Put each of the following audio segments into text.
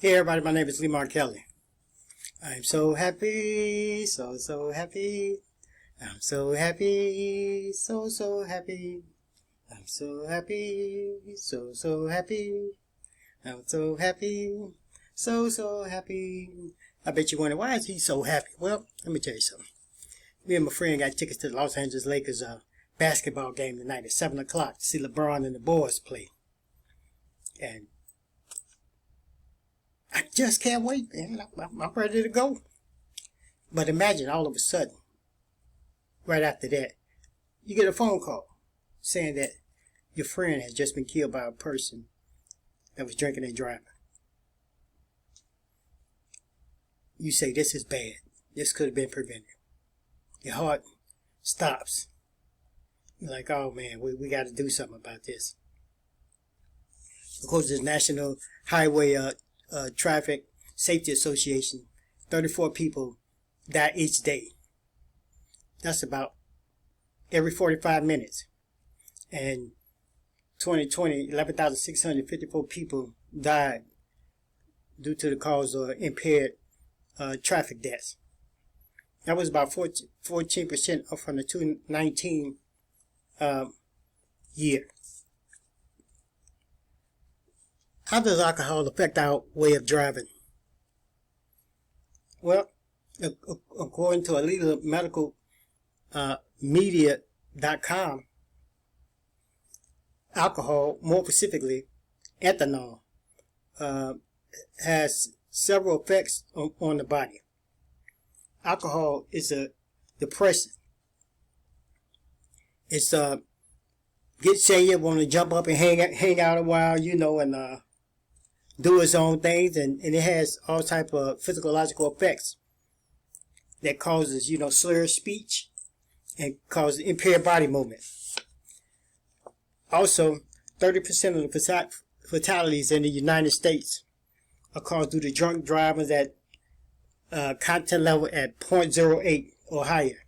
Hey everybody, my name is Lee Kelly. I'm so happy, so happy. I'm so happy, so happy. I'm so happy, so happy. I'm so happy, so happy. I bet you wonder, why is he so happy? Well, let me tell you something. Me and my friend got tickets to the Los Angeles Lakers basketball game tonight at 7 o'clock to see LeBron and the boys play. And I just can't wait, man. I'm ready to go. But imagine all of a sudden, right after that, you get a phone call saying that your friend has just been killed by a person that was drinking and driving. You say, this is bad. This could have been prevented. Your heart stops. You're like, oh man, we got to do something about this. Of course, there's National Highway Traffic Safety Association. 34 people die each day. That's about every 45 minutes. And 2020, 11,654 people died due to the cause of impaired traffic deaths. That was about 14% up from the 2019 year. How does alcohol affect our way of driving? Well, according to illegal medical media.com, alcohol, more specifically ethanol, has several effects on the body. Alcohol is a depressant. It's gets you want to jump up and hang out a while, and do its own things, and it has all type of physiological effects that causes, slurred speech and causes impaired body movement. Also, 30% of the fatalities in the United States are caused due to drunk drivers at content level at 0.08 or higher.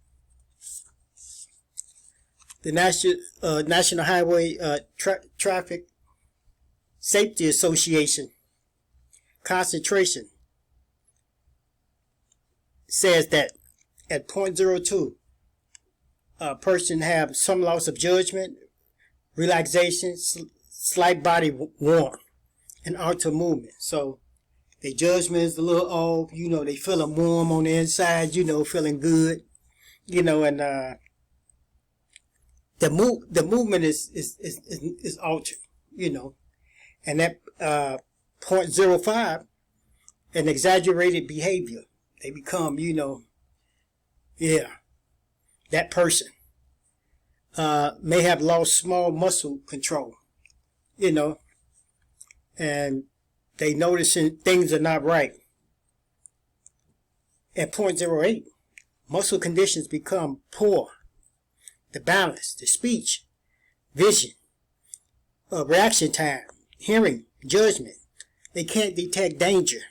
The National Highway Traffic Safety Association concentration says that at 0.02, a person have some loss of judgment, relaxation, slight body warmth, and altered movement. So their judgment is a little off, they feeling warm on the inside, feeling good, and the movement is altered, and that 0.05, an exaggerated behavior. They become, that person may have lost small muscle control, and they noticing things are not right. At 0.08, muscle conditions become poor. The balance, the speech, vision, reaction time, hearing, judgment. They can't detect danger,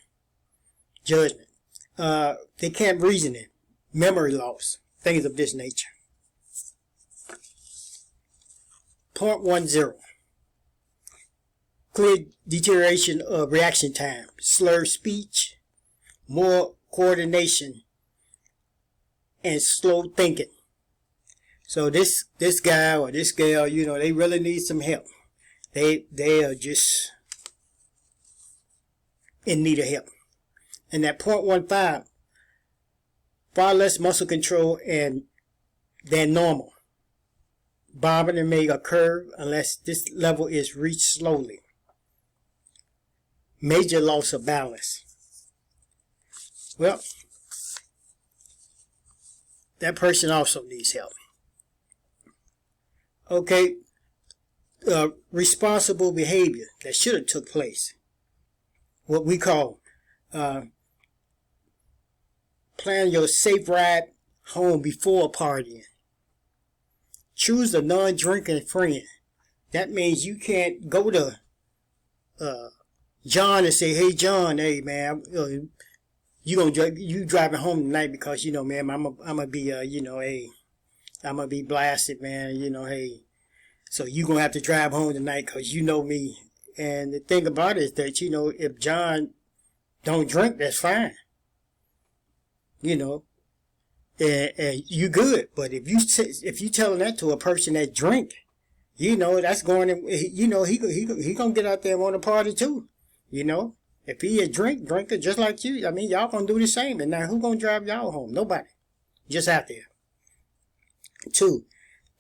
judgment. They can't reason it, memory loss, things of this nature. 0.10, clear deterioration of reaction time, slurred speech, more coordination, and slow thinking. So this guy or this girl, they really need some help. They are just in need of help. And that 0.15, far less muscle control than normal. Vomiting may occur unless this level is reached slowly. Major loss of balance. Well, that person also needs help. Okay, responsible behavior that should have took place. What we call plan your safe ride home before partying. Choose a non-drinking friend. That means you can't go to John and say, hey John, hey man, you driving home tonight because man, I'm gonna be hey, I'm gonna be blasted, man. Hey, so you gonna have to drive home tonight because you know me. And the thing about it is that if John don't drink, that's fine. You know, and you good. But if you telling that to a person that drink, you know, that's going to, you know, he gonna get out there and want to party too. You know, if he a drinker just like you, I mean, y'all gonna do the same. And now who gonna drive y'all home? Nobody. Just out there. 2,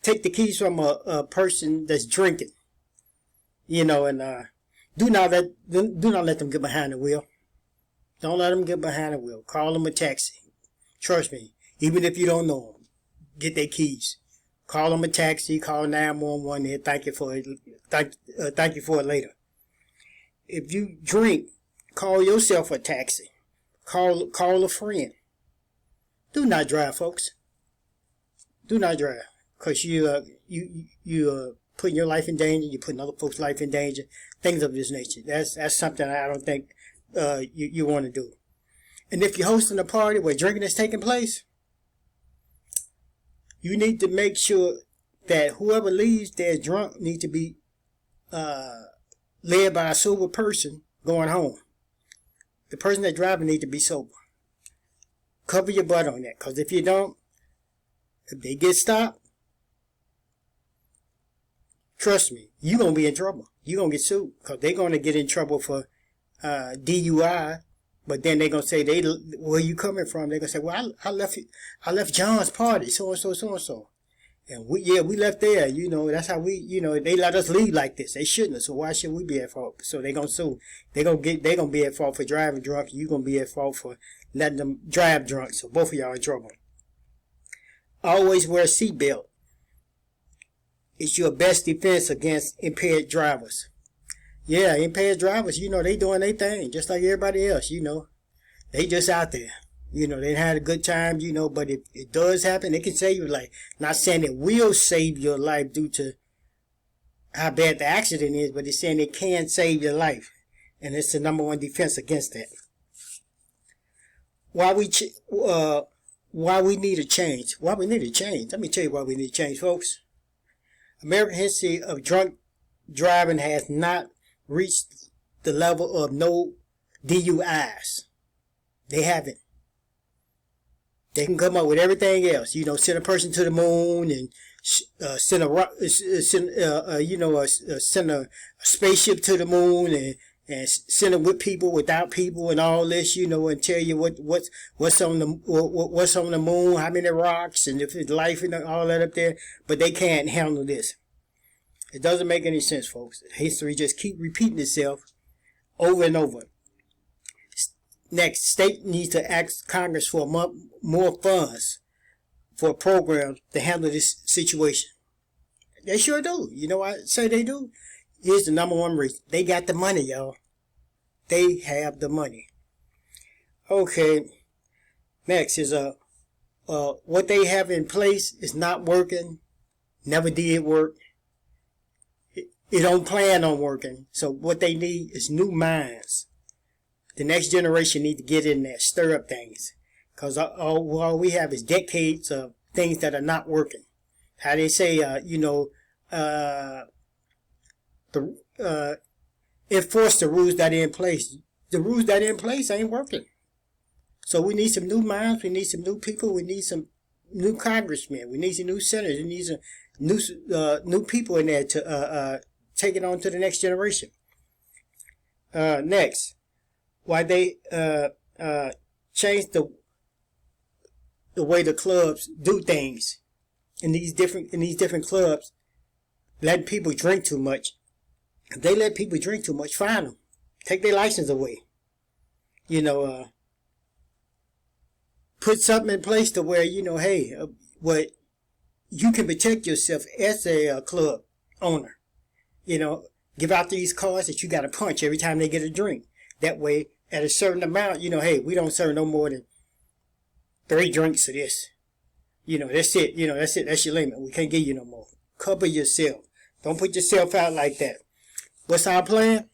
take the keys from a person that's drinking. You know, and do not let them get behind the wheel. Don't let them get behind the wheel. Call them a taxi. Trust me, even if you don't know them, get their keys. Call them a taxi. Call 911. They'll thank you for it. Thank you for it later. If you drink, call yourself a taxi. Call a friend. Do not drive, folks. Do not drive, cause you putting your life in danger. You're putting other folks' life in danger. Things of this nature. That's something I don't think you want to do. And if you're hosting a party where drinking is taking place, you need to make sure that whoever leaves there drunk needs to be led by a sober person going home. The person that's driving needs to be sober. Cover your butt on that, because if you don't, if they get stopped, trust me, you're going to be in trouble. You're going to get sued, because they're going to get in trouble for DUI, but then they're going to say, where you coming from? They're going to say, well, I left John's party, so-and-so, so-and-so. And we left there, you know, that's how they let us leave like this. They shouldn't, so why should we be at fault? So they're going to sue. They're going to be at fault for driving drunk, and you're going to be at fault for letting them drive drunk, so both of y'all in trouble. Always wear a seatbelt. It's your best defense against impaired drivers. Yeah, impaired drivers, you know, they doing their thing, just like everybody else, you know. They just out there. You know, they had a good time, you know, but if it does happen, it can save your life. Not saying it will save your life due to how bad the accident is, but it's saying it can save your life. And it's the number one defense against that. Why we need a change? Why we need a change? Let me tell you why we need a change, folks. American history of drunk driving has not reached the level of no DUIs. They haven't. They can come up with everything else, you know, send a person to the moon and send a spaceship to the moon and send it with people, without people, and all this, you know, and tell you what's on the moon, how many rocks, and if it's life and all that up there. But they can't handle this. It doesn't make any sense, folks. History just keep repeating itself over and over. Next, state needs to ask Congress for more funds for programs to handle this situation. They sure do. You know why I say they do? Here's the number one reason. They got the money, y'all. They have the money. Okay. Next is what they have in place is not working. Never did work. It don't plan on working. So what they need is new minds. The next generation need to get in there, stir up things. Because all we have is decades of things that are not working. How they say, enforce the rules that are in place. The rules that are in place ain't working. So we need some new minds. We need some new people. We need some new congressmen. We need some new senators. We need some new people in there to take it on to the next generation. Next. Why they changed the way the clubs do things in these different clubs, letting people drink too much. If they let people drink too much, fine them, take their license away. You know, put something in place to where, you know, hey, what you can protect yourself as a club owner. You know, give out these cards that you got to punch every time they get a drink. That way, at a certain amount, you know, hey, we don't serve no more than 3 drinks of this. You know, that's it. You know, that's it. That's your limit. We can't give you no more. Cover yourself. Don't put yourself out like that. What's our plan?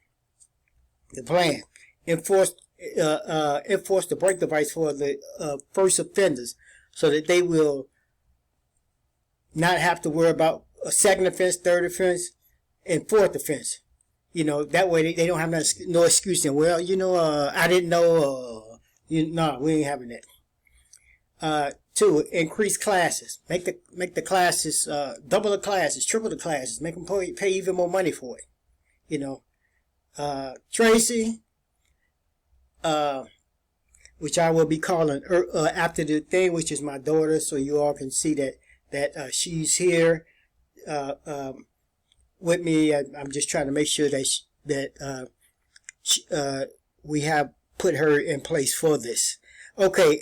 The plan. Enforce the break device for the first offenders so that they will not have to worry about a second offense, third offense, and fourth offense. You know, that way they don't have no excuse. And, well, I didn't know. No, we ain't having that. Two, increase classes. Make the classes, double the classes, triple the classes. Make them pay even more money for it. You know, Tracy, which I will be calling after the thing, which is my daughter, so you all can see that she's here with me. I'm just trying to make sure that we have put her in place for this. Okay,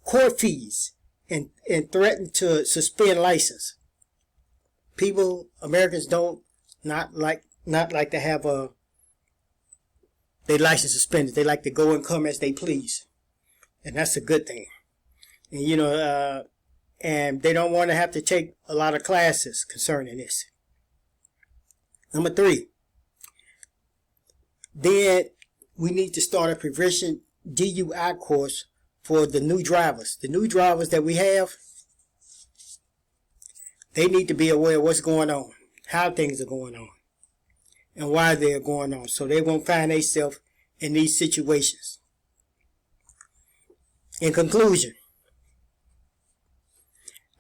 court fees and threaten to suspend license. Americans don't not like to have their license suspended. They like to go and come as they please, and that's a good thing. And and they don't want to have to take a lot of classes concerning this. Number 3, then we need to start a prevention DUI course for the new drivers. The new drivers that we have, they need to be aware of what's going on, how things are going on, and why they're going on, so they won't find themselves in these situations. In conclusion,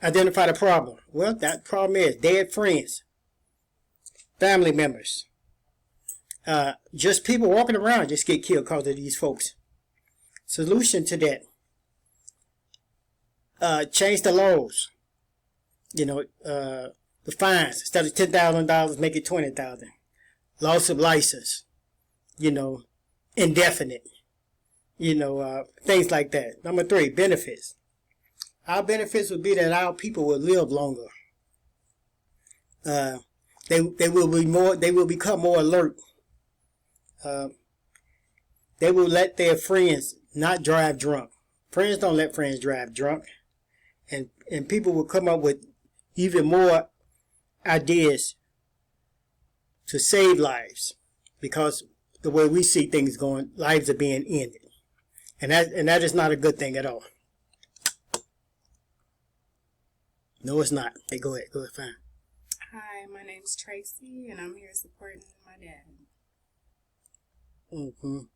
identify the problem. Well, that problem is dead friends, family members, just people walking around just get killed because of these folks. Solution to that, change the laws. The fines, instead of $10,000, make it $20,000. Loss of license, indefinite, things like that. Number 3, benefits. Our benefits would be that our people will live longer. They will become more alert. They will let their friends not drive drunk. Friends don't let friends drive drunk. And people will come up with even more ideas to save lives, because the way we see things going, lives are being ended. And that is not a good thing at all. No, it's not. Hey, go ahead, fine. Hi, my name's Tracy, and I'm here supporting my dad. Mm-hmm.